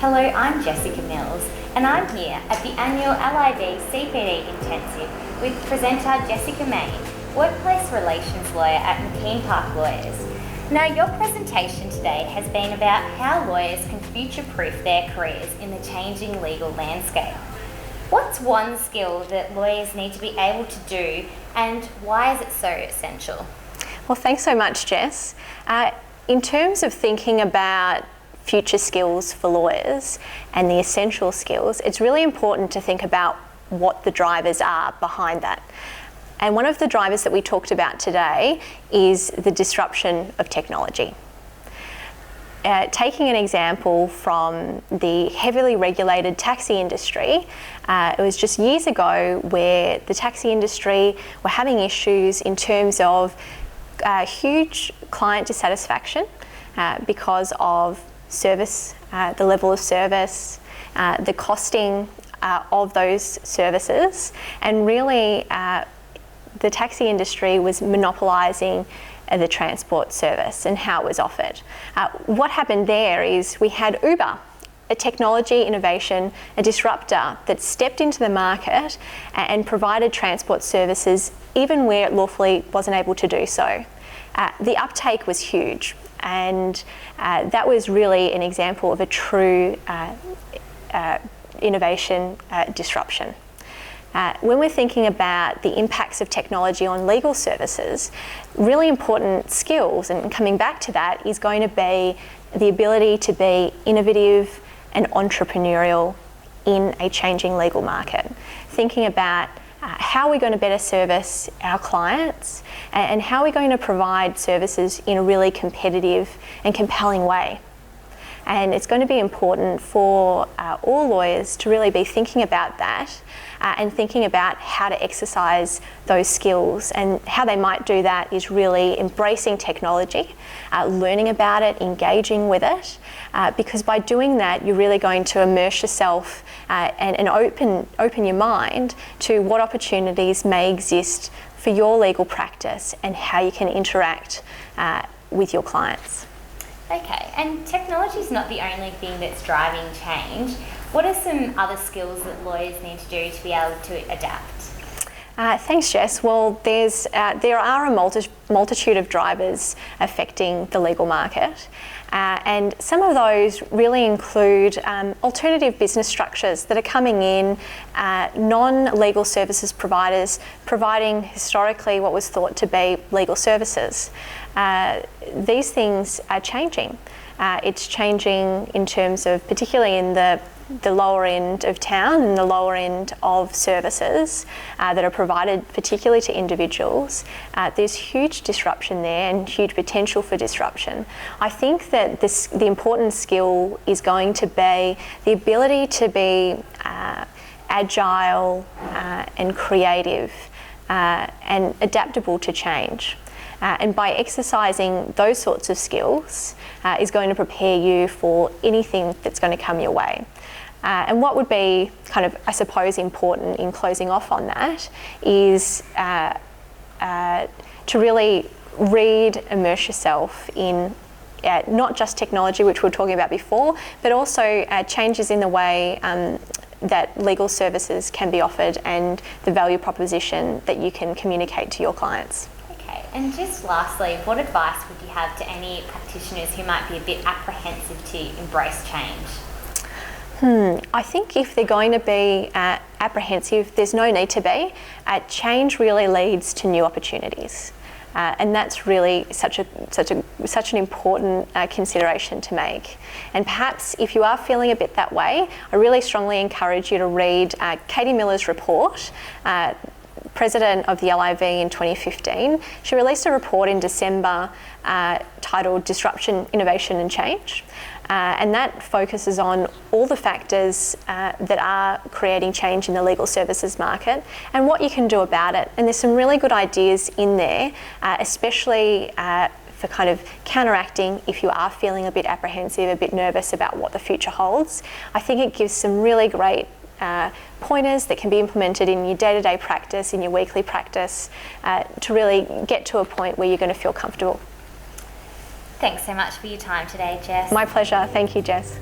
Hello, I'm Jessica Mills, and I'm here at the annual LIV CPD Intensive with presenter Jessica Main, Workplace Relations Lawyer at McKean Park Lawyers. Now, your presentation today has been about how lawyers can future-proof their careers in the changing legal landscape. What's one skill that lawyers need to be able to do, and why is it so essential? Well, thanks so much, Jess. In terms of thinking about future skills for lawyers and the essential skills, it's really important to think about what the drivers are behind that. And one of the drivers that we talked about today is the disruption of technology. Taking an example from the heavily regulated taxi industry, it was just years ago where the taxi industry were having issues in terms of huge client dissatisfaction because of service, the level of service, the costing of those services, and really the taxi industry was monopolising the transport service and how it was offered. What happened there is we had Uber, a technology innovation, a disruptor that stepped into the market and provided transport services even where it lawfully wasn't able to do so. The uptake was huge, and that was really an example of a true innovation disruption. When we're thinking about the impacts of technology on legal services, really important skills, and coming back to that, is going to be the ability to be innovative and entrepreneurial in a changing legal market. Thinking about how are we going to better service our clients, and how are we going to provide services in a really competitive and compelling way. And it's going to be important for all lawyers to really be thinking about that and thinking about how to exercise those skills. And how they might do that is really embracing technology, learning about it, engaging with it, because by doing that you're really going to immerse yourself and open your mind to what opportunities may exist for your legal practice and how you can interact with your clients. Okay, and technology is not the only thing that's driving change. What are some other skills that lawyers need to do to be able to adapt? Thanks, Jess. Well, there are a multitude of drivers affecting the legal market, and some of those really include alternative business structures that are coming in, non-legal services providers providing historically what was thought to be legal services. These things are changing. It's changing in terms of, particularly in the lower end of town and the lower end of services that are provided particularly to individuals. There's huge disruption there and huge potential for disruption. I think that the important skill is going to be the ability to be agile and creative and adaptable to change. And by exercising those sorts of skills is going to prepare you for anything that's going to come your way. And what would be kind of, I suppose, important in closing off on that is to really read, immerse yourself in not just technology, which we were talking about before, but also changes in the way that legal services can be offered and the value proposition that you can communicate to your clients. And just lastly, what advice would you have to any practitioners who might be a bit apprehensive to embrace change? I think if they're going to be apprehensive, there's no need to be. Change really leads to new opportunities. And that's really such an important consideration to make. And perhaps if you are feeling a bit that way, I really strongly encourage you to read Katie Miller's report, President of the LIV in 2015. She released a report in December titled Disruption, Innovation and Change. And that focuses on all the factors that are creating change in the legal services market and what you can do about it. And there's some really good ideas in there, especially for kind of counteracting if you are feeling a bit apprehensive, a bit nervous about what the future holds. I think it gives some really great pointers that can be implemented in your day-to-day practice, in your weekly practice, to really get to a point where you're going to feel comfortable. Thanks so much for your time today, Jess. My pleasure. Thank you, Jess.